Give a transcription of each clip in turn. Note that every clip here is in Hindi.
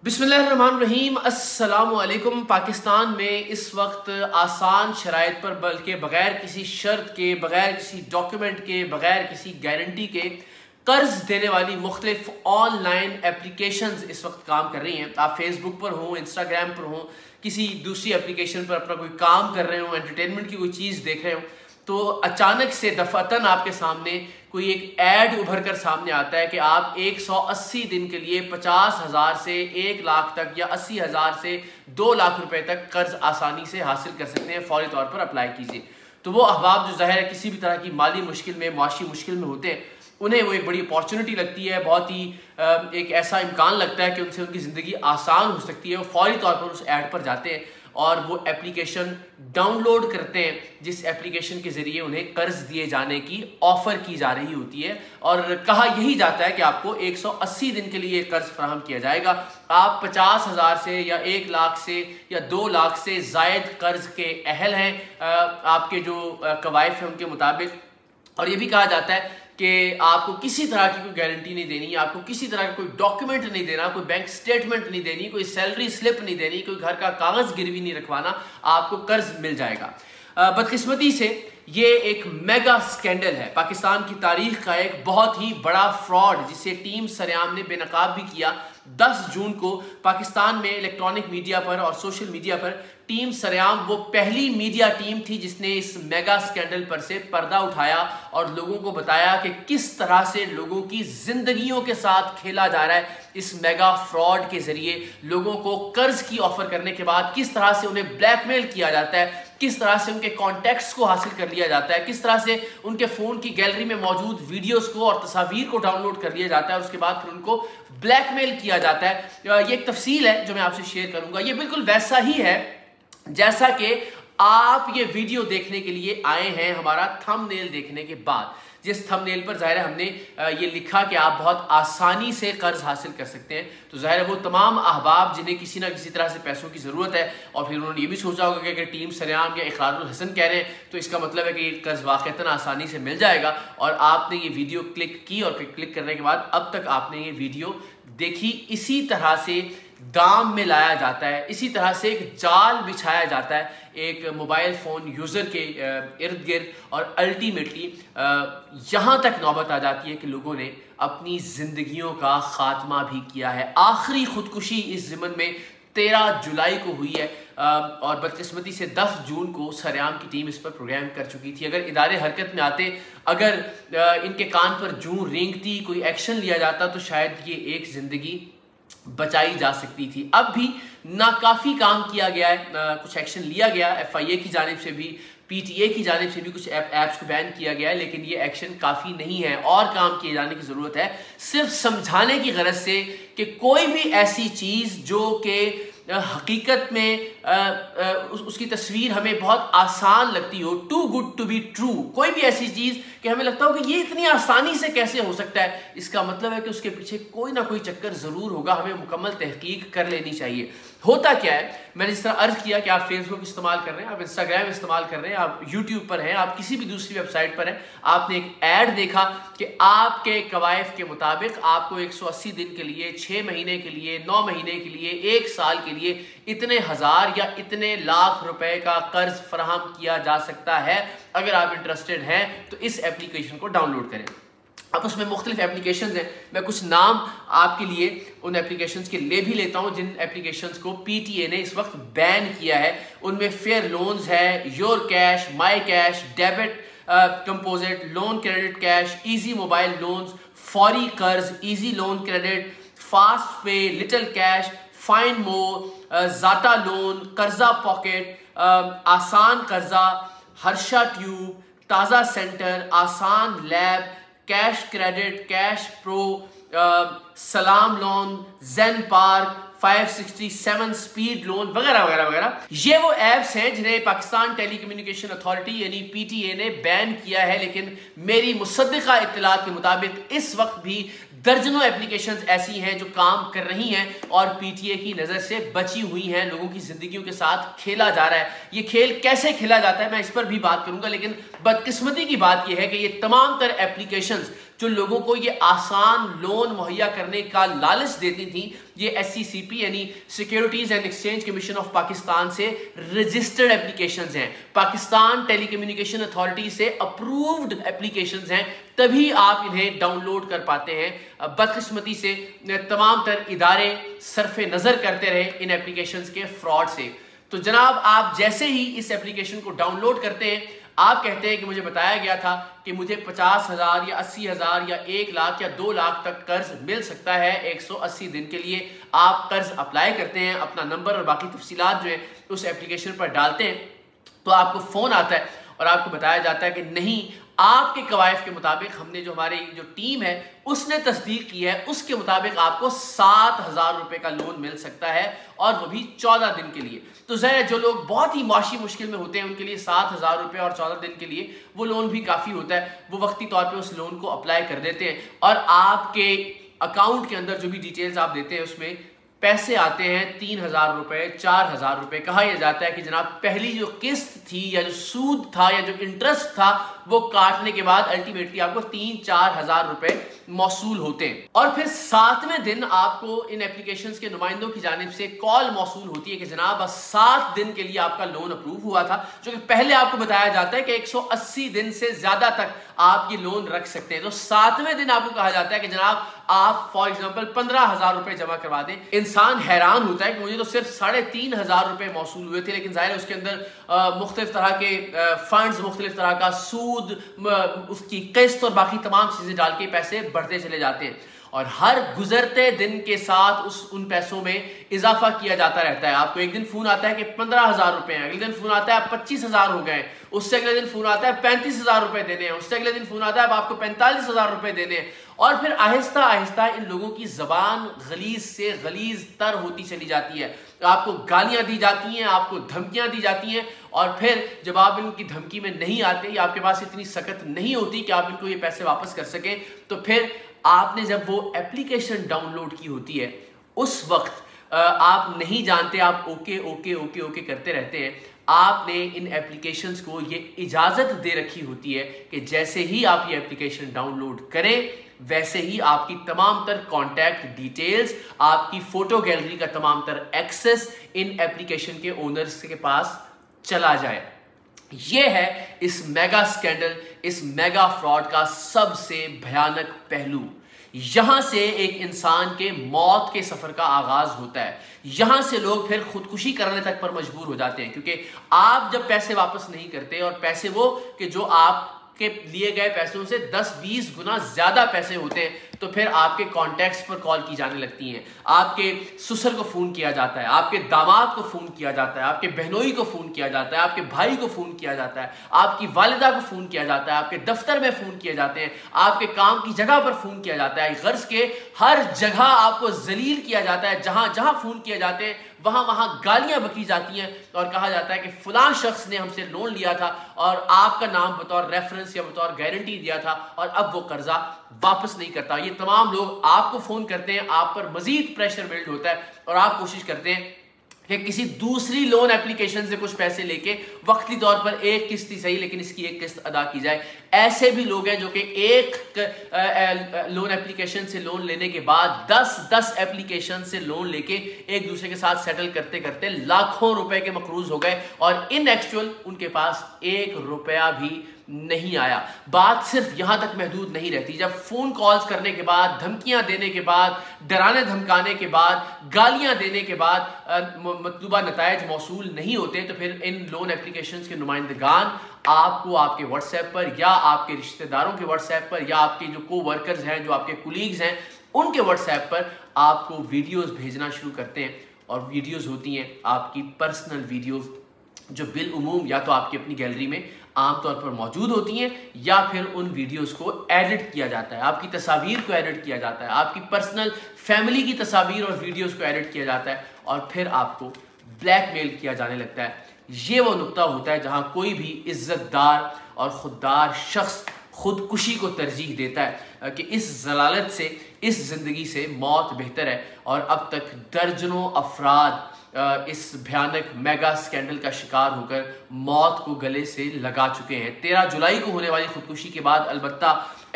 बिस्मिल्लाहिर्रहमानिर्रहीम। अस्सलामुअलैकुम। पाकिस्तान में इस वक्त आसान शराइत पर, बल्कि बग़ैर किसी शर्त के, बग़ैर किसी डॉक्यूमेंट के, बग़ैर किसी गारंटी के कर्ज देने वाली मुख्तलिफ ऑनलाइन एप्लीकेशंस इस वक्त काम कर रही हैं। आप फेसबुक पर हों, इंस्टाग्राम पर हों, किसी दूसरी एप्लीकेशन पर अपना कोई काम कर रहे हो, एंटरटेनमेंट की कोई चीज़ देख रहे हो, तो अचानक से दफातन आपके सामने कोई एक ऐड उभर कर सामने आता है कि आप 180 दिन के लिए 50,000 से 1 लाख तक या 80,000 से 2 लाख रुपए तक कर्ज आसानी से हासिल कर सकते हैं। फौरी तौर पर अप्लाई कीजिए। तो वो अहबाब जो ज़ाहिर है किसी भी तरह की माली मुश्किल में, मुआशी मुश्किल में होते हैं, उन्हें वो एक बड़ी अपॉर्चुनिटी लगती है, बहुत ही एक ऐसा इम्कान लगता है कि उनसे उनकी ज़िंदगी आसान हो सकती है। वो फौरी तौर पर उस ऐड पर जाते हैं और वो एप्लीकेशन डाउनलोड करते हैं, जिस एप्लीकेशन के ज़रिए उन्हें कर्ज दिए जाने की ऑफ़र की जा रही होती है और कहा यही जाता है कि आपको 180 दिन के लिए कर्ज फराहम किया जाएगा। आप 50,000 से या 1 लाख से या 2 लाख से ज़ायद कर्ज के अहल हैं आपके जो कवायद हैं उनके मुताबिक। और ये भी कहा जाता है कि आपको किसी तरह की कोई गारंटी नहीं देनी, आपको किसी तरह का कोई डॉक्यूमेंट नहीं देना, कोई बैंक स्टेटमेंट नहीं देनी, कोई सैलरी स्लिप नहीं देनी, कोई घर का कागज़ गिरवी नहीं रखवाना, आपको कर्ज मिल जाएगा। बदकिस्मती से ये एक मेगा स्कैंडल है, पाकिस्तान की तारीख का एक बहुत ही बड़ा फ्रॉड, जिसे टीम सरेआम ने बेनकाब भी किया। 10 जून को पाकिस्तान में इलेक्ट्रॉनिक मीडिया पर और सोशल मीडिया पर टीम सरेआम वो पहली मीडिया टीम थी जिसने इस मेगा स्कैंडल पर से पर्दा उठाया और लोगों को बताया कि किस तरह से लोगों की जिंदगियों के साथ खेला जा रहा है। इस मेगा फ्रॉड के जरिए लोगों को कर्ज की ऑफर करने के बाद किस तरह से उन्हें ब्लैकमेल किया जाता है, किस तरह से उनके कॉन्टैक्ट्स को हासिल कर लिया जाता है, किस तरह से उनके फ़ोन की गैलरी में मौजूद वीडियोस को और तस्वीर को डाउनलोड कर लिया जाता है और उसके बाद फिर उनको ब्लैकमेल किया जाता है। ये एक तफसील है जो मैं आपसे शेयर करूंगा। ये बिल्कुल वैसा ही है जैसा कि आप ये वीडियो देखने के लिए आए हैं हमारा थंबनेल देखने के बाद, जिस थंबनेल पर ज़ाहिर है हमने ये लिखा कि आप बहुत आसानी से कर्ज हासिल कर सकते हैं। तो ज़ाहिर है वो तमाम अहबाब जिन्हें किसी ना किसी तरह से पैसों की ज़रूरत है और फिर उन्होंने ये भी सोचा होगा कि अगर टीम सरेआम या इकरारुल हसन कह रहे हैं तो इसका मतलब है कि कर्ज वाक़तन आसानी से मिल जाएगा। और आपने ये वीडियो क्लिक की और फिर क्लिक करने के बाद अब तक आपने ये वीडियो देखी। इसी तरह से दाम में लाया जाता है, इसी तरह से एक जाल बिछाया जाता है एक मोबाइल फ़ोन यूज़र के इर्द गिर्द और अल्टीमेटली यहाँ तक नौबत आ जाती है कि लोगों ने अपनी ज़िंदगियों का ख़ात्मा भी किया है। आखिरी ख़ुदकुशी इस ज़िमन में 13 जुलाई को हुई है और बदकिस्मती से 10 जून को सरेआम की टीम इस पर प्रोग्राम कर चुकी थी। अगर इदारे हरकत में आते, अगर इनके कान पर जूं रेंगती, कोई एक्शन लिया जाता तो शायद ये एक ज़िंदगी बचाई जा सकती थी। अब भी नाकाफ़ी काम किया गया है, कुछ एक्शन लिया गया, FIA की जानिब से भी, PTA की जानिब से भी कुछ ऐप्स को बैन किया गया है, लेकिन ये एक्शन काफ़ी नहीं है और काम किए जाने की ज़रूरत है। सिर्फ समझाने की गरज से कि कोई भी ऐसी चीज़ जो कि हकीकत में उसकी तस्वीर हमें बहुत आसान लगती हो, too good to be true, कोई भी ऐसी चीज़ कि हमें लगता हो कि ये इतनी आसानी से कैसे हो सकता है, इसका मतलब है कि उसके पीछे कोई ना कोई चक्कर ज़रूर होगा। हमें मुकम्मल तहकीक कर लेनी चाहिए। होता क्या है, मैंने जिस तरह अर्ज़ किया कि आप फेसबुक इस्तेमाल कर रहे हैं, आप इंस्टाग्राम इस्तेमाल कर रहे हैं, आप यूट्यूब पर हैं, आप किसी भी दूसरी वेबसाइट पर हैं, आपने एक ऐड देखा कि आपके कवायद के मुताबिक आपको 180 दिन के लिए, 6 महीने के लिए, 9 महीने के लिए, 1 साल के लिए इतने हज़ार या इतने लाख रुपए का कर्ज फराहम किया जा सकता है। अगर आप इंटरेस्टेड हैं तो इस एप्लीकेशन को डाउनलोड करें। अब उसमें मुख्तलिफ एप्लीकेशंस हैं, मैं कुछ नाम आपके लिए उन एप्लीकेशंस के ले भी लेता हूं जिन एप्लीकेशंस को PTA ने इस वक्त बैन किया है। उनमें फेयर लोन्स है, your cash, my cash, debit composite, loan credit cash, easy mobile loans, फौरी कर्ज, इजी लोन क्रेडिट, फास्ट पे, लिटिल कैश, फाइन मोर, जाटा लोन, कर्जा पॉकेट, आसान कर्जा, हर्षा ट्यूब, ताज़ा सेंटर, आसान lab, cash credit, cash pro, सलाम लोन, जेन पार्क, 567 स्पीड लोन वगैरह वगैरह वगैरह। ये वो ऐप्स हैं जिन्हें पाकिस्तान टेलीकम्युनिकेशन अथॉरिटी यानी PTA ने बैन किया है, लेकिन मेरी मुसद्दिका इत्तलात के मुताबिक इस वक्त भी दर्जनों एप्लीकेशंस ऐसी हैं जो काम कर रही हैं और PTA की नज़र से बची हुई हैं। लोगों की ज़िंदगियों के साथ खेला जा रहा है। ये खेल कैसे खेला जाता है मैं इस पर भी बात करूंगा, लेकिन बदकिस्मती की बात यह है कि ये तमाम तर एप्लीकेशंस जो लोगों को ये आसान लोन मुहैया करने का लालच देती थी, ये SCCP यानी securities and exchange commission of Pakistan से रजिस्टर्ड एप्लीकेशंस हैं, पाकिस्तान टेलीकम्युनिकेशन अथॉरिटी से अप्रूव्ड एप्लीकेशंस हैं, तभी आप इन्हें डाउनलोड कर पाते हैं। बदकिस्मती से तमाम तर इदारे सरफे नजर करते रहे इन एप्लीकेशंस के फ्रॉड से। तो जनाब, आप जैसे ही इस एप्लीकेशन को डाउनलोड करते हैं, आप कहते हैं कि मुझे बताया गया था कि मुझे 50,000 या 80,000 या 1 लाख या 2 लाख तक कर्ज मिल सकता है 180 दिन के लिए। आप कर्ज अप्लाई करते हैं, अपना नंबर और बाकी तफसीलात जो है उस एप्लीकेशन पर डालते हैं, तो आपको फ़ोन आता है और आपको बताया जाता है कि नहीं, आपके कवायद के मुताबिक हमने जो हमारी जो टीम है उसने तस्दीक की है, उसके मुताबिक आपको 7,000 रुपए का लोन मिल सकता है, और वो भी 14 दिन के लिए। तो ज़ाहिर जो लोग बहुत ही माशी मुश्किल में होते हैं उनके लिए 7,000 रुपये और 14 दिन के लिए वो लोन भी काफ़ी होता है। वो वक्ती तौर पे उस लोन को अप्लाई कर देते हैं और आपके अकाउंट के अंदर जो भी डिटेल्स आप देते हैं उसमें पैसे आते हैं 3,000 रुपये, 4,000 रुपये। कहा यह जाता है कि जनाब पहली जो किस्त थी या जो सूद था या जो इंटरेस्ट था वो काटने के बाद अल्टीमेटली आपको 3-4 हज़ार रुपए मौसूल होते हैं। और फिर 7वें दिन आपको इन एप्लीकेशंस के नुमाइंदों की जानिब से कॉल मौसूल होती है कि जनाब 7 दिन के लिए आपका लोन अप्रूव हुआ था, जो कि पहले आपको बताया जाता है कि 180 दिन से ज्यादा तक आप ये लोन रख सकते हैं। तो 7वें दिन आपको कहा जाता है कि जनाब आप फॉर एग्जांपल 15,000 रुपए जमा करवा दें। इंसान हैरान होता है कि मुझे तो सिर्फ 3,500 रुपए मौसूल हुए थे, लेकिन जाहिर है उसके अंदर मुख्तलिफ तरह के फंड्स, मुख्तलिफ तरह का सूद, उसकी किस्त और बाकी तमाम चीजें डाल के पैसे बढ़ते चले जाते हैं, और हर गुजरते दिन के साथ उन पैसों में इजाफा किया जाता रहता है। आपको एक दिन फोन आता है कि 15,000 रुपए हैं, अगले दिन फोन आता है 25,000 हो गए, उससे अगले दिन फोन आता है 35,000 रुपए देने हैं, उससे अगले दिन फोन आता है आपको 45,000 रुपए देने हैं, और फिर आहिस्ता आहिस्ता इन लोगों की जबान गलीज से गलीज तर होती चली जाती है। आपको गालियां दी जाती हैं, आपको धमकियां दी जाती हैं, और फिर जब आप इनकी धमकी में नहीं आते या आपके पास इतनी सख्त नहीं होती कि आप इनको ये पैसे वापस कर सकें, तो फिर आपने जब वो एप्लीकेशन डाउनलोड की होती है उस वक्त आप नहीं जानते, आप ओके ओके ओके ओके करते रहते हैं। आपने इन एप्लीकेशंस को ये इजाजत दे रखी होती है कि जैसे ही आप ये एप्लीकेशन डाउनलोड करें वैसे ही आपकी तमाम तर कॉन्टैक्ट डिटेल्स, आपकी फोटो गैलरी का तमाम तर एक्सेस इन एप्लीकेशन के ओनर्स के पास चला जाए। यह है इस मेगा स्कैंडल, इस मेगा फ्रॉड का सबसे भयानक पहलू। यहां से एक इंसान के मौत के सफर का आगाज होता है, यहां से लोग फिर खुदकुशी करने तक पर मजबूर हो जाते हैं, क्योंकि आप जब पैसे वापस नहीं करते, और पैसे वो कि जो आप के लिए गए पैसों से 10-20 गुना ज्यादा पैसे होते हैं, तो फिर आपके कॉन्टैक्ट्स पर कॉल की जाने लगती हैं, आपके ससुर को फोन किया जाता है, आपके दामाद को फोन किया जाता है, आपके बहनोई को फोन किया जाता है, आपके भाई को फोन किया जाता है, आपकी वालिदा को फोन किया जाता है, आपके दफ्तर में फोन किए जाते हैं, आपके काम की जगह पर फोन किया जाता है। गर्ज के हर जगह आपको जलील किया जाता है, जहां जहां फोन किए जाते हैं वहां वहां गालियां बकी जाती हैं, और कहा जाता है कि फलां शख्स ने हमसे लोन लिया था और आपका नाम बतौर रेफरेंस या बतौर गारंटी दिया था, और अब वो कर्जा वापस नहीं करता। ये तमाम लोग आपको फोन करते हैं, आप पर मजीद प्रेशर बिल्ड होता है, और आप कोशिश करते हैं कि किसी दूसरी लोन एप्लीकेशन से कुछ पैसे लेके वक्ती तौर पर एक किस्त ही सही लेकिन इसकी एक किस्त अदा की जाए। ऐसे भी लोग हैं जो कि एक लोन एप्लीकेशन से लोन लेने के बाद 10 एप्लीकेशन से लोन लेके एक दूसरे के साथ सेटल करते करते लाखों रुपए के मकरूज हो गए, और इन एक्चुअल उनके पास 1 रुपया भी नहीं आया। बात सिर्फ यहां तक महदूद नहीं रहती, जब फोन कॉल्स करने के बाद, धमकियां देने के बाद, डराने धमकाने के बाद, गालियां देने के बाद मतलूबा नतायज मौसूल नहीं होते, तो फिर इन लोन एप्लीकेशंस के नुमाइंदगान आपको आपके व्हाट्सएप पर या आपके रिश्तेदारों के व्हाट्सएप पर या आपके जो को वर्कर्स हैं, जो आपके कुलीग्स हैं, उनके व्हाट्सएप पर आपको वीडियोस भेजना शुरू करते हैं। और वीडियोस होती हैं आपकी पर्सनल वीडियोस, जो बिल उमूम या तो आपकी अपनी गैलरी में आमतौर पर मौजूद होती हैं, या फिर उन वीडियोस को एडिट किया जाता है, आपकी तस्वीर को एडिट किया जाता है, आपकी पर्सनल फैमिली की तस्वीर और वीडियोस को एडिट किया जाता है, और फिर आपको ब्लैकमेल किया जाने लगता है। ये वो नुक्ता होता है जहां कोई भी इज्जतदार और खुददार शख्स खुदकुशी को तरजीह देता है कि इस जलालत से, इस जिंदगी से मौत बेहतर है। और अब तक दर्जनों अफराद इस भयानक मेगा स्कैंडल का शिकार होकर मौत को गले से लगा चुके हैं। 13 जुलाई को होने वाली खुदकुशी के बाद अलबत्ता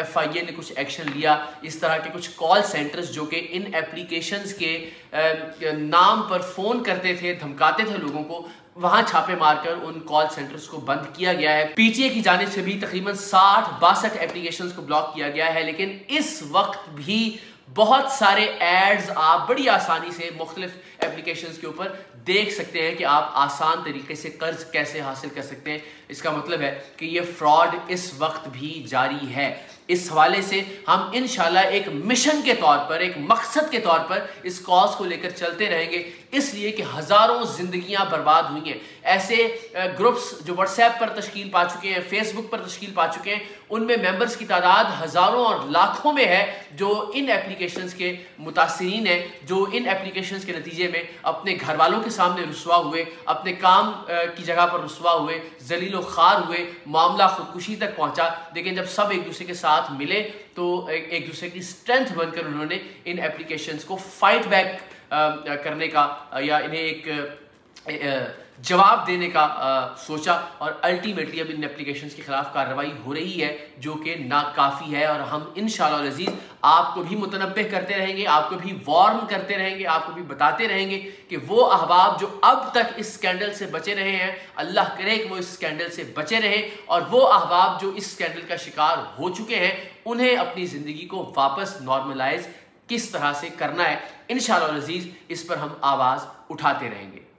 FIA ने कुछ एक्शन लिया। इस तरह के कुछ कॉल सेंटर्स जो कि इन एप्लीकेशंस के नाम पर फ़ोन करते थे, धमकाते थे लोगों को, वहां छापे मारकर उन कॉल सेंटर्स को बंद किया गया है। PTA की जानिब से भी तकरीबन 60-62 एप्लीकेशंस को ब्लॉक किया गया है। लेकिन इस वक्त भी बहुत सारे एड्स आप बड़ी आसानी से मुख्तलिफ एप्लीकेशंस के ऊपर देख सकते हैं कि आप आसान तरीके से कर्ज कैसे हासिल कर सकते हैं। इसका मतलब है कि ये फ्रॉड इस वक्त भी जारी है। इस हवाले से हम इंशाल्लाह एक मिशन के तौर पर, एक मकसद के तौर पर इस कॉज को लेकर चलते रहेंगे, इसलिए कि हज़ारों जिंदगियां बर्बाद हुई हैं। ऐसे ग्रुप्स जो व्हाट्सएप पर तश्कील पा चुके हैं, फेसबुक पर तश्कील पा चुके हैं, उनमें मेंबर्स की तादाद हज़ारों और लाखों में है जो इन एप्लीकेशंस के मुतासिरीन हैं, जो इन एप्लीकेशंस के नतीजे में अपने घर वालों के सामने रुसवा हुए, अपने काम की जगह पर रुसवा हुए, जलीलो खार हुए, मामला खुदकुशी तक पहुंचा। लेकिन जब सब एक दूसरे के साथ मिले तो एक दूसरे की स्ट्रेंथ बनकर उन्होंने इन एप्लीकेशंस को फाइट बैक करने का या इन्हें एक जवाब देने का सोचा, और अल्टीमेटली अब इन एप्लीकेशंस के खिलाफ कार्रवाई हो रही है जो कि नाकाफ़ी है। और हम इंशाअल्लाह अज़ीज़ आपको भी मुतनब्बे करते रहेंगे, आपको भी वार्न करते रहेंगे, आपको भी बताते रहेंगे कि वो अहबाब जो अब तक इस स्कैंडल से बचे रहे हैं, अल्लाह करे कि वो इस स्कैंडल से बचे रहें, और वो अहबाब जो इस स्कैंडल का शिकार हो चुके हैं उन्हें अपनी ज़िंदगी को वापस नॉर्मलाइज किस तरह से करना है। इंशाअल्लाह अज़ीज़ इस पर हम आवाज़ उठाते रहेंगे।